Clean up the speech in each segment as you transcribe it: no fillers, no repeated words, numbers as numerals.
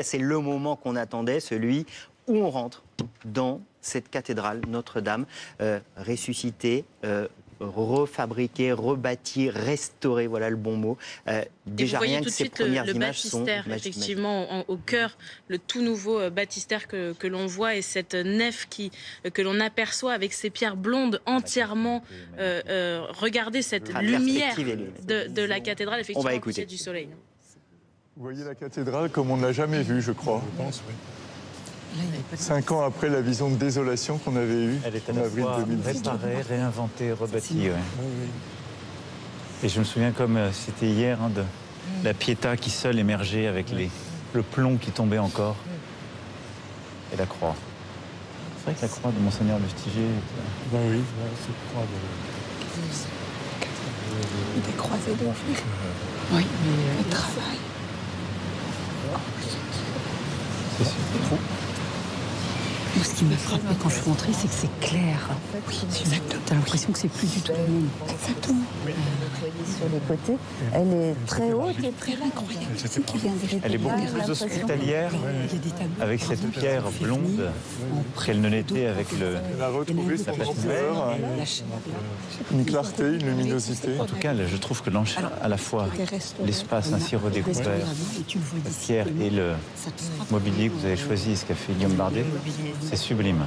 C'est le moment qu'on attendait, celui où on rentre dans cette cathédrale Notre-Dame, ressuscitée, refabriquée, rebâtie, restaurée, voilà le bon mot. Déjà rien que ces premières images sont effectivement au cœur, le tout nouveau baptistère que l'on voit et cette nef que l'on aperçoit avec ces pierres blondes entièrement. Regardez cette lumière de la cathédrale, effectivement, au coucher du soleil. Vous voyez la cathédrale comme on ne l'a jamais vue, je crois. Je pense, oui. 5 ans après la vision de désolation qu'on avait eue en avril 2010. Réparée, réinventée, rebâtie. Ouais. Oui. Et je me souviens comme c'était hier de la Pietà qui seule émergeait avec le plomb qui tombait encore. Et la croix. C'est vrai que la croix de Monseigneur Lustiger. Ben oui, cette croix de... Des croisés de l'Afrique. Oui, mais le travail. C'est fou. Moi, ce qui m'a frappé quand je suis rentrée, c'est que c'est clair. Oui, t'as l'impression que c'est plus du tout le même. Exactement. Vous voyez sur les côtés, elle est très haute et très incroyable. Elle est beaucoup plus hospitalière avec cette pierre blonde qu'elle ne l'était avec le. Elle a retrouvé sa couleur, une clarté, une luminosité. En tout cas, je trouve que à la fois l'espace ainsi redécouvert, la pierre et le mobilier que vous avez choisi, ce qu'a fait Guillaume Bardet, c'est sublime.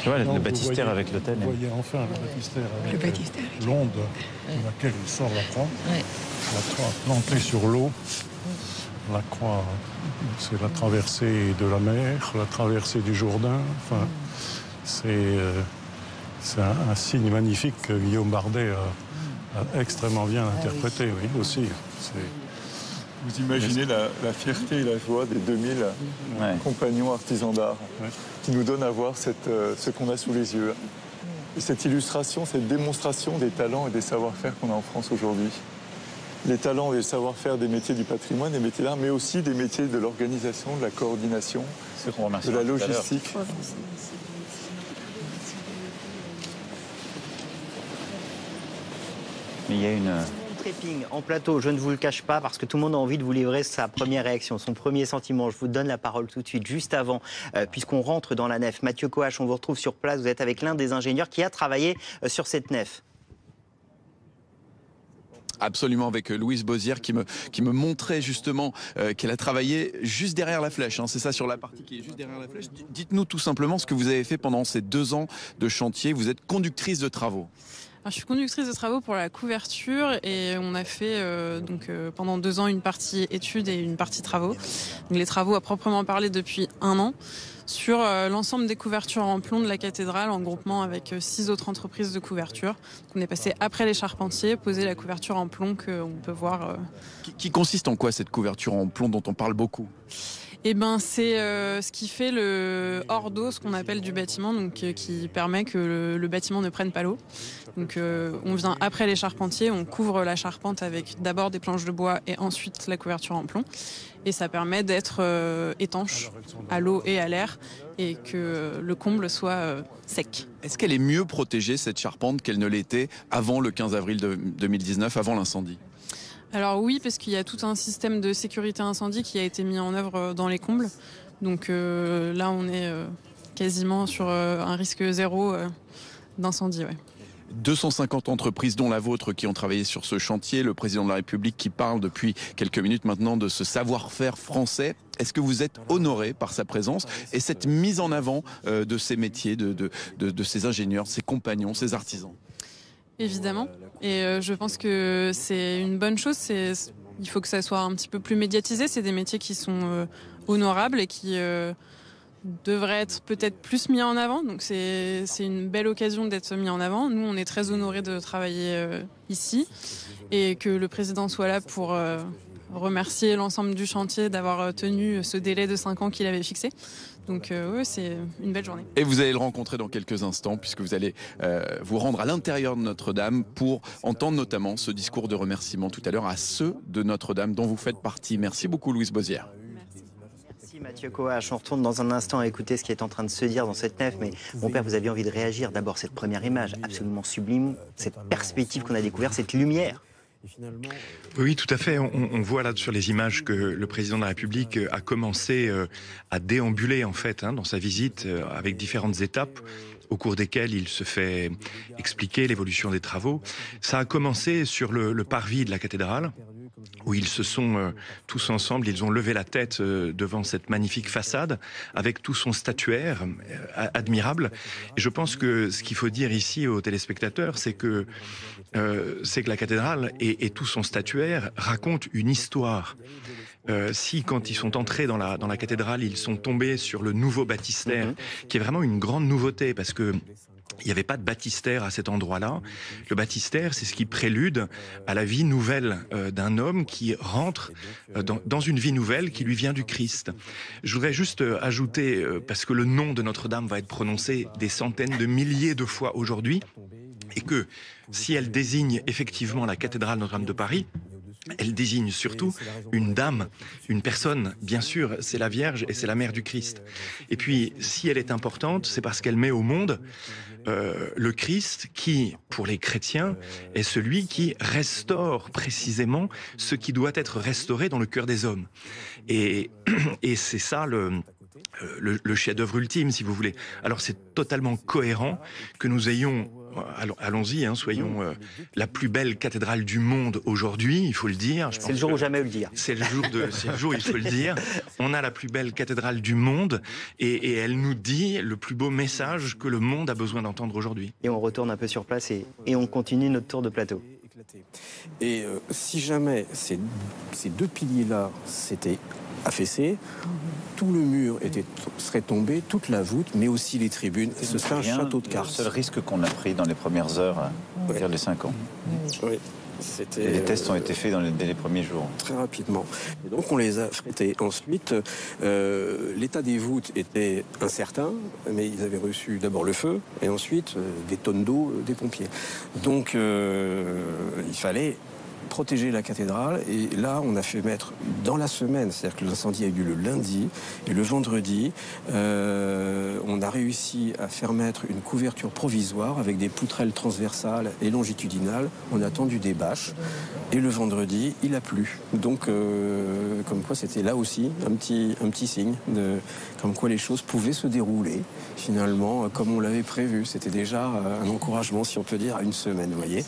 Tu vois, le baptistère avec l'autel. Vous voyez enfin le baptistère avec l'onde de laquelle il sort la croix. La croix plantée sur l'eau. La croix, c'est la traversée de la mer, la traversée du Jourdain. Enfin, c'est un signe magnifique que Guillaume Bardet a extrêmement bien interprété, oui, aussi. Vous imaginez la fierté et la joie des 2000 compagnons artisans d'art qui nous donnent à voir ce qu'on a sous les yeux. Et cette illustration, cette démonstration des talents et des savoir-faire qu'on a en France aujourd'hui. Les talents et le savoir-faire des métiers du patrimoine, des métiers d'art, mais aussi des métiers de l'organisation, de la coordination, de la logistique. Mais il y a une... En plateau, je ne vous le cache pas parce que tout le monde a envie de vous livrer sa première réaction, son premier sentiment. Je vous donne la parole tout de suite, juste avant, puisqu'on rentre dans la nef. Mathieu Coache, on vous retrouve sur place. Vous êtes avec l'un des ingénieurs qui a travaillé sur cette nef. Absolument, avec Louise Bozière qui me montrait justement qu'elle a travaillé juste derrière la flèche. C'est ça, sur la partie qui est juste derrière la flèche. Dites-nous tout simplement ce que vous avez fait pendant ces 2 ans de chantier. Vous êtes conductrice de travaux. Alors, je suis conductrice de travaux pour la couverture et on a fait pendant 2 ans une partie études et une partie travaux. Donc, les travaux à proprement parler depuis 1 an sur l'ensemble des couvertures en plomb de la cathédrale en groupement avec 6 autres entreprises de couverture. Donc, on est passé après les charpentiers, poser la couverture en plomb qu'on peut voir. Qui consiste en quoi cette couverture en plomb dont on parle beaucoup ? Eh ben, c'est ce qui fait le hors d'eau, ce qu'on appelle du bâtiment, donc qui permet que le bâtiment ne prenne pas l'eau. Donc on vient après les charpentiers, on couvre la charpente avec d'abord des planches de bois et ensuite la couverture en plomb. Et ça permet d'être étanche à l'eau et à l'air et que le comble soit sec. Est-ce qu'elle est mieux protégée, cette charpente, qu'elle ne l'était avant le 15 avril 2019, avant l'incendie ? Alors oui, parce qu'il y a tout un système de sécurité incendie qui a été mis en œuvre dans les combles. Donc là, on est quasiment sur un risque zéro d'incendie. Ouais. 250 entreprises, dont la vôtre, qui ont travaillé sur ce chantier. Le président de la République qui parle depuis quelques minutes maintenant de ce savoir-faire français. Est-ce que vous êtes honoré par sa présence et cette mise en avant de ces métiers, de ces ingénieurs, ces compagnons, ces artisans ? Évidemment. Et je pense que c'est une bonne chose. Il faut que ça soit un petit peu plus médiatisé. C'est des métiers qui sont honorables et qui devraient être peut-être plus mis en avant. Donc c'est une belle occasion d'être mis en avant. Nous, on est très honorés de travailler ici et que le président soit là pour remercier l'ensemble du chantier d'avoir tenu ce délai de 5 ans qu'il avait fixé. Donc oui, c'est une belle journée. Et vous allez le rencontrer dans quelques instants puisque vous allez vous rendre à l'intérieur de Notre-Dame pour entendre notamment ce discours de remerciement tout à l'heure à ceux de Notre-Dame dont vous faites partie. Merci beaucoup Louise Bozière. Merci Mathieu Coache. On retourne dans un instant à écouter ce qui est en train de se dire dans cette nef. Mais mon père, vous aviez envie de réagir. D'abord, cette première image absolument sublime, cette perspective qu'on a découverte, cette lumière. Oui, tout à fait. On voit là sur les images que le président de la République a commencé à déambuler en fait dans sa visite avec différentes étapes au cours desquelles il se fait expliquer l'évolution des travaux. Ça a commencé sur le parvis de la cathédrale, où ils se sont tous ensemble, ils ont levé la tête devant cette magnifique façade avec tout son statuaire admirable. Et je pense que ce qu'il faut dire ici aux téléspectateurs, c'est que la cathédrale et tout son statuaire racontent une histoire. Si quand ils sont entrés dans la cathédrale, ils sont tombés sur le nouveau baptistère, qui est vraiment une grande nouveauté, parce que il n'y avait pas de baptistère à cet endroit-là. Le baptistère, c'est ce qui prélude à la vie nouvelle d'un homme qui rentre dans une vie nouvelle qui lui vient du Christ. Je voudrais juste ajouter, parce que le nom de Notre-Dame va être prononcé des centaines de milliers de fois aujourd'hui, et que si elle désigne effectivement la cathédrale Notre-Dame de Paris, elle désigne surtout une dame, une personne, bien sûr, c'est la Vierge et c'est la mère du Christ. Et puis, si elle est importante, c'est parce qu'elle met au monde le Christ qui, pour les chrétiens, est celui qui restaure précisément ce qui doit être restauré dans le cœur des hommes. Et c'est ça le chef-d'œuvre ultime, si vous voulez. Alors c'est totalement cohérent que nous ayons, allons-y, soyons la plus belle cathédrale du monde aujourd'hui, il faut le dire. C'est le jour où jamais le dire. C'est le jour où il faut le dire. On a la plus belle cathédrale du monde et elle nous dit le plus beau message que le monde a besoin d'entendre aujourd'hui. Et on retourne un peu sur place et on continue notre tour de plateau. Et si jamais ces deux piliers-là s'étaient affaissés, tout le mur serait tombé, toute la voûte, mais aussi les tribunes, et ce serait un château de cartes. Le seul risque qu'on a pris dans les premières heures, vers les 5 ans. Oui. Et les tests ont été faits dès les premiers jours. Très rapidement. Et donc on les a affrétés. Ensuite, l'état des voûtes était incertain, mais ils avaient reçu d'abord le feu, et ensuite des tonnes d'eau des pompiers. Donc il fallait protéger la cathédrale, et là on a fait mettre dans la semaine, c'est-à-dire que l'incendie a eu lieu le lundi, et le vendredi on a réussi à faire mettre une couverture provisoire avec des poutrelles transversales et longitudinales. On a tendu des bâches, et le vendredi il a plu, donc comme quoi c'était là aussi un petit signe comme quoi les choses pouvaient se dérouler finalement comme on l'avait prévu. C'était déjà un encouragement, si on peut dire, à une semaine, vous voyez.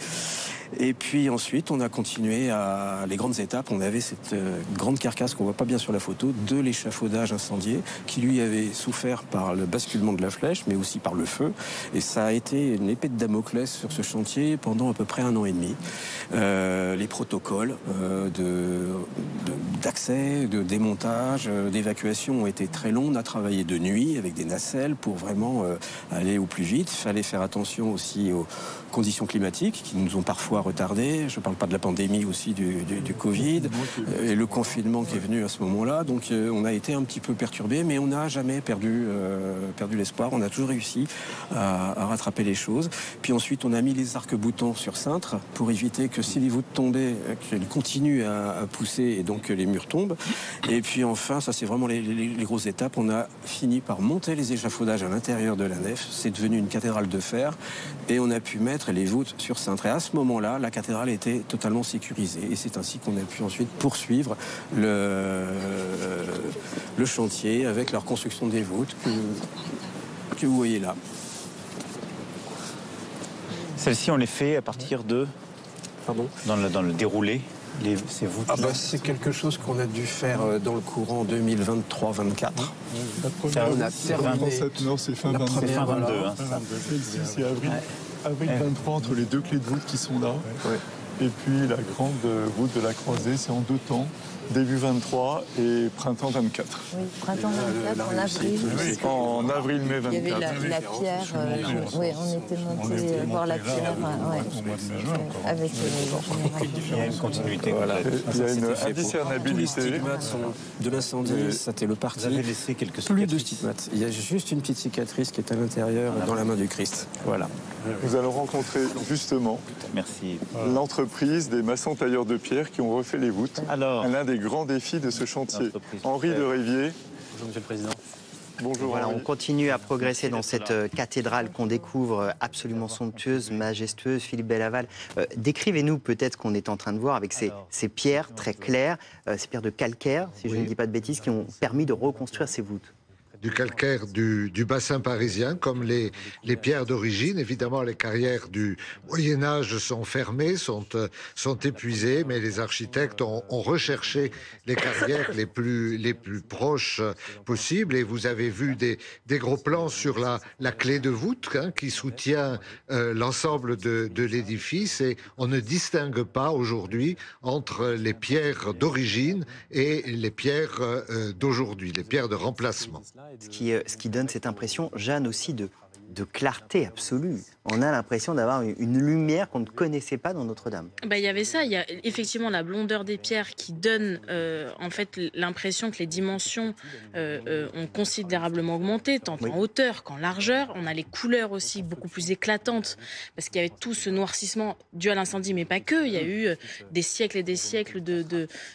Et puis ensuite, on a continué à les grandes étapes. On avait cette grande carcasse qu'on voit pas bien sur la photo de l'échafaudage incendié qui lui avait souffert par le basculement de la flèche, mais aussi par le feu. Et ça a été une épée de Damoclès sur ce chantier pendant à peu près 1 an et demi. Les protocoles d'accès, de démontage, d'évacuation ont été très longs. On a travaillé de nuit avec des nacelles pour vraiment aller au plus vite. Il fallait faire attention aussi aux conditions climatiques qui nous ont parfois retardés. Je ne parle pas de la pandémie aussi du Covid et le confinement qui est venu à ce moment-là. Donc on a été un petit peu perturbé, mais on n'a jamais perdu l'espoir. On a toujours réussi à rattraper les choses. Puis ensuite, on a mis les arcs-boutants sur cintre pour éviter que si les voûtes tombaient, qu'elles continuent à pousser et donc que les murs tombent. Et puis enfin, ça c'est vraiment les grosses étapes. On a fini par monter les échafaudages à l'intérieur de la nef. C'est devenu une cathédrale de fer et on a pu mettre les voûtes sur cintre. Et à ce moment-là, la cathédrale était totalement sécurisée. Et c'est ainsi qu'on a pu ensuite poursuivre le chantier avec la reconstruction des voûtes que vous voyez là. Celles-ci, on les fait à partir de... Pardon ? Dans le déroulé, ces voûtes. C'est quelque chose qu'on a dû faire dans le courant 2023-24. On a terminé. Non, c'est fin 22. C'est fin 22. C'est avril 23 entre les deux clés de voûte qui sont là. Et puis la grande voûte de la croisée, c'est en 2 temps. Début 23 et printemps 24. Oui, printemps 24 en avril. En avril-mai 24. Il y avait la pierre. Oui, on était monté voir la pierre. Avec il y a une continuité. Voilà. Il y a une indiscernabilité. Les stigmates de l'incendie, c'était le parti. Vous avez laissé quelques plus de stigmates. Il y a juste une petite cicatrice qui est à l'intérieur dans la main du Christ. Voilà. Nous allons rencontrer justement l'entreprise des maçons tailleurs de pierre qui ont refait les voûtes. L'un des grands défis de ce chantier. Henri de Rivier. Bonjour Monsieur le Président. Bonjour. Voilà, on continue à progresser dans cette cathédrale qu'on découvre absolument somptueuse, majestueuse. Philippe Bellaval, décrivez-nous peut-être ce qu'on est en train de voir avec ces pierres très claires, ces pierres de calcaire, si je ne dis pas de bêtises, qui ont permis de reconstruire ces voûtes. Du calcaire du bassin parisien, comme les pierres d'origine. Évidemment, les carrières du Moyen-Âge sont fermées, sont épuisées, mais les architectes ont recherché les carrières les plus proches possibles. Et vous avez vu des gros plans sur la clé de voûte qui soutient l'ensemble de l'édifice. Et on ne distingue pas aujourd'hui entre les pierres d'origine et les pierres d'aujourd'hui, les pierres de remplacement. Ce qui donne cette impression, Jeanne, aussi de clarté absolue. On a l'impression d'avoir une lumière qu'on ne connaissait pas dans Notre-Dame. Il y avait ça, il y a effectivement la blondeur des pierres qui donne en fait l'impression que les dimensions ont considérablement augmenté, tant en hauteur qu'en largeur. On a les couleurs aussi beaucoup plus éclatantes, parce qu'il y avait tout ce noircissement dû à l'incendie, mais pas que. Il y a eu des siècles et des siècles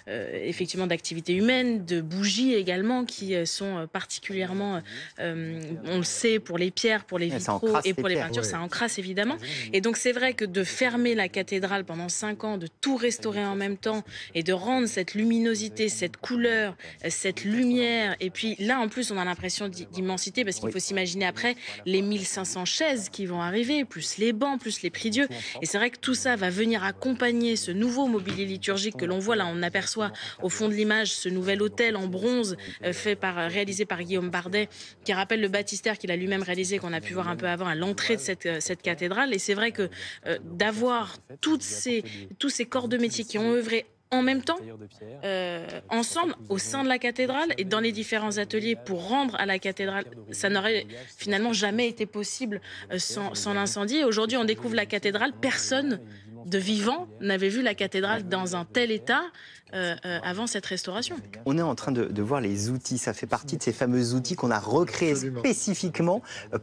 effectivement d'activités humaines, de bougies également, qui sont particulièrement, on le sait, pour les pierres, pour les vitraux et pour les peintures, ça encrasse évidemment. Et donc c'est vrai que de fermer la cathédrale pendant 5 ans, de tout restaurer en même temps et de rendre cette luminosité, cette couleur, cette lumière, et puis là en plus on a l'impression d'immensité, parce qu'il faut s'imaginer après les 1500 chaises qui vont arriver, plus les bancs, plus les prie-dieu. Et c'est vrai que tout ça va venir accompagner ce nouveau mobilier liturgique que l'on voit là. On aperçoit au fond de l'image ce nouvel autel en bronze réalisé par Guillaume Bardet, qui rappelle le baptistère qu'il a lui-même réalisé, qu'on a pu voir un peu avant à l'entrée de cette cathédrale. Et c'est vrai que d'avoir tous ces corps de métier qui ont œuvré en même temps, ensemble, au sein de la cathédrale et dans les différents ateliers pour rendre à la cathédrale, ça n'aurait finalement jamais été possible sans l'incendie. Et aujourd'hui, on découvre la cathédrale. Personne de vivant n'avait vu la cathédrale dans un tel état avant cette restauration. On est en train de voir les outils. Ça fait partie de ces fameux outils qu'on a recréés spécifiquement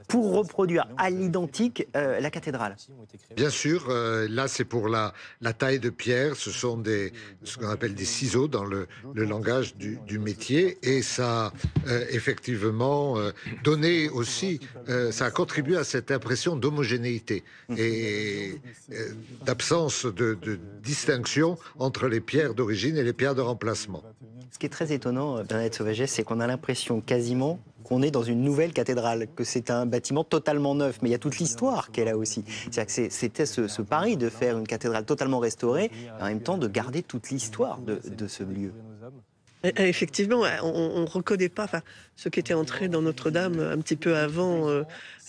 pour reproduire à l'identique la cathédrale. Bien sûr, là c'est pour la taille de pierre. Ce sont ce qu'on appelle des ciseaux dans le langage du métier. Et ça a effectivement donné aussi, ça a contribué à cette impression d'homogénéité et d'absence de distinction entre les pierres d'origine et les pierres de remplacement. Ce qui est très étonnant, Bernadette Sauvaget, c'est qu'on a l'impression quasiment qu'on est dans une nouvelle cathédrale, que c'est un bâtiment totalement neuf, mais il y a toute l'histoire qu'elle a aussi. C'est-à-dire que c'était ce pari de faire une cathédrale totalement restaurée, et en même temps de garder toute l'histoire de ce lieu. Effectivement, on ne reconnaît pas ce qui était entré dans Notre-Dame un petit peu avant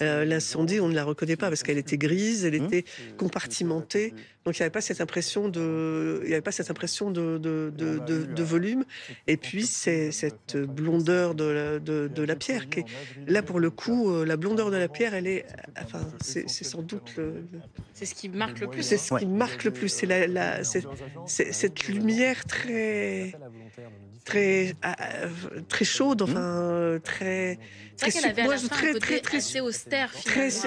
l'incendie, on ne la reconnaît pas parce qu'elle était grise, elle était compartimentée, donc il n'y avait pas cette impression de volume. Et puis c'est cette blondeur de la pierre qui est, là pour le coup, la blondeur de la pierre, elle est, c'est sans doute c'est ce qui marque le plus. C'est ce qui marque le plus, c'est cette lumière très chaude, très assez austère,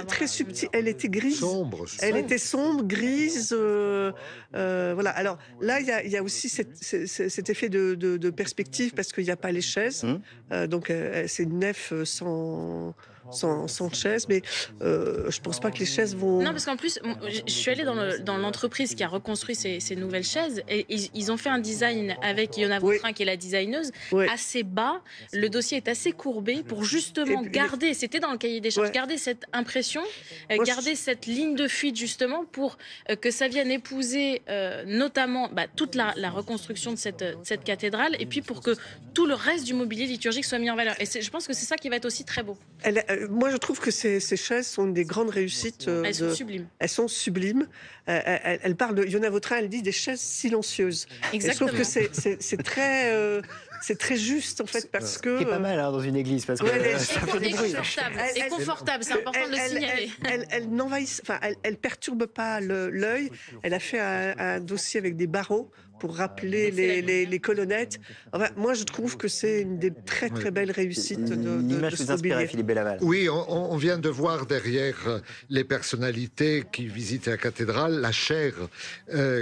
très subtile. Elle était grise, sombre. Elle était sombre, grise. Voilà. Alors là, il y a aussi cet effet de perspective parce qu'il n'y a pas les chaises. Donc c'est une nef sans chaises, mais je pense pas que les chaises vont... Non, parce qu'en plus, je suis allée dans l'entreprise qui a reconstruit ces nouvelles chaises, et ils ont fait un design avec Yona Vautrin, qui est la designeuse, assez bas. Le dossier est assez courbé pour justement garder, c'était dans le cahier des charges, garder cette impression, garder cette ligne de fuite justement pour que ça vienne épouser notamment toute la reconstruction de cette cathédrale, et puis pour que tout le reste du mobilier liturgique soit mis en valeur. Et je pense que c'est ça qui va être aussi très beau. Moi, je trouve que ces chaises sont une des grandes réussites. Elles sont sublimes. Elles sont sublimes. Elle parle de Yona Vautrin, elle dit des chaises silencieuses. Exactement. Et je trouve que c'est très juste en fait parce que. C'est pas mal dans une église parce que ça fait du bruit. Et confortable, c'est important de le signaler. Elle n'envahit, elle perturbe pas l'œil. Elle a fait un dossier avec des barreaux pour rappeler les colonnettes. Enfin, moi, je trouve que c'est une des très très belles réussites de l'image vous inspire, Philippe Bellaval. Oui, on vient de voir derrière les personnalités qui visitent la cathédrale la chaire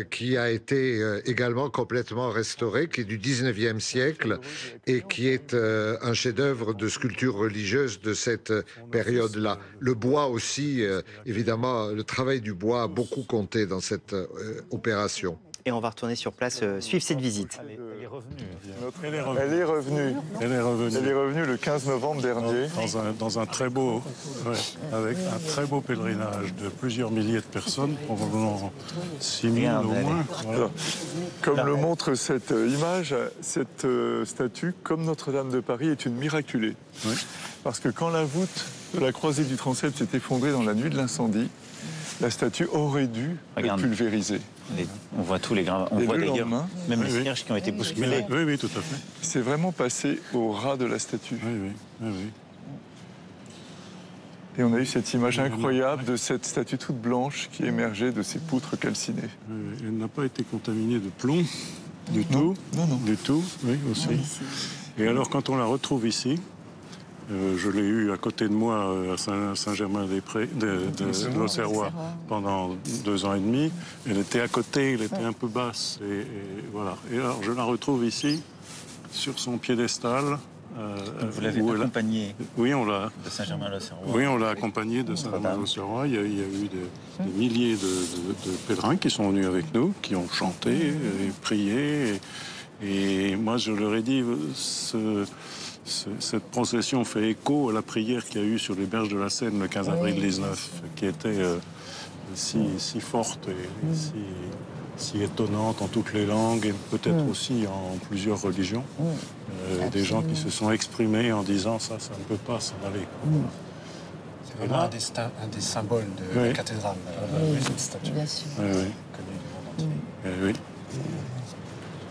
qui a été également complètement restaurée, qui est du 19e siècle siècle et qui est un chef-d'œuvre de sculpture religieuse de cette période-là. Le bois aussi, évidemment, le travail du bois a beaucoup compté dans cette opération. Et on va retourner sur place, suivre cette visite. Elle est revenue. Elle est revenue le 15 novembre dernier. Dans un très beau, avec un très beau pèlerinage de plusieurs milliers de personnes, probablement 6 000 au moins. Voilà. Comme le montre cette image, cette statue, comme Notre-Dame de Paris, est une miraculée. Oui. Parce que quand la voûte de la croisée du transept s'est effondrée dans la nuit de l'incendie, la statue aurait dû être pulvérisée. On voit tous les grains, on voit d'ailleurs même les cierges qui ont été bousculés. Oui, tout à fait. C'est vraiment passé au ras de la statue. Oui. Et on a eu cette image incroyable de cette statue toute blanche qui émergeait de ces poutres calcinées. Elle n'a pas été contaminée de plomb du tout. Non. Du tout, oui, aussi. Et alors, quand on la retrouve ici, je l'ai eu à côté de moi à Saint-Germain-des-Prés, de l'Auxerrois, pendant 2 ans et demi. Elle était à côté, elle était un peu basse. Et voilà. Et alors, je la retrouve ici, sur son piédestal. Vous l'avez accompagnée Oui, on l'a. De Saint-Germain-l'Auxerrois. Oui, on l'a accompagnée de Saint-Germain-l'Auxerrois. Il y a eu des milliers de pèlerins qui sont venus avec nous, qui ont chanté et prié. Et moi, je leur ai dit, cette procession fait écho à la prière qu'il y a eu sur les berges de la Seine le 15 avril 19, qui était si forte et si étonnante en toutes les langues et peut-être aussi en plusieurs religions. Des gens qui se sont exprimés en disant ça ne peut pas s'en aller. C'est vraiment un des symboles de la cathédrale, cette statue. Bien sûr. Oui. Connue du monde entier. Oui.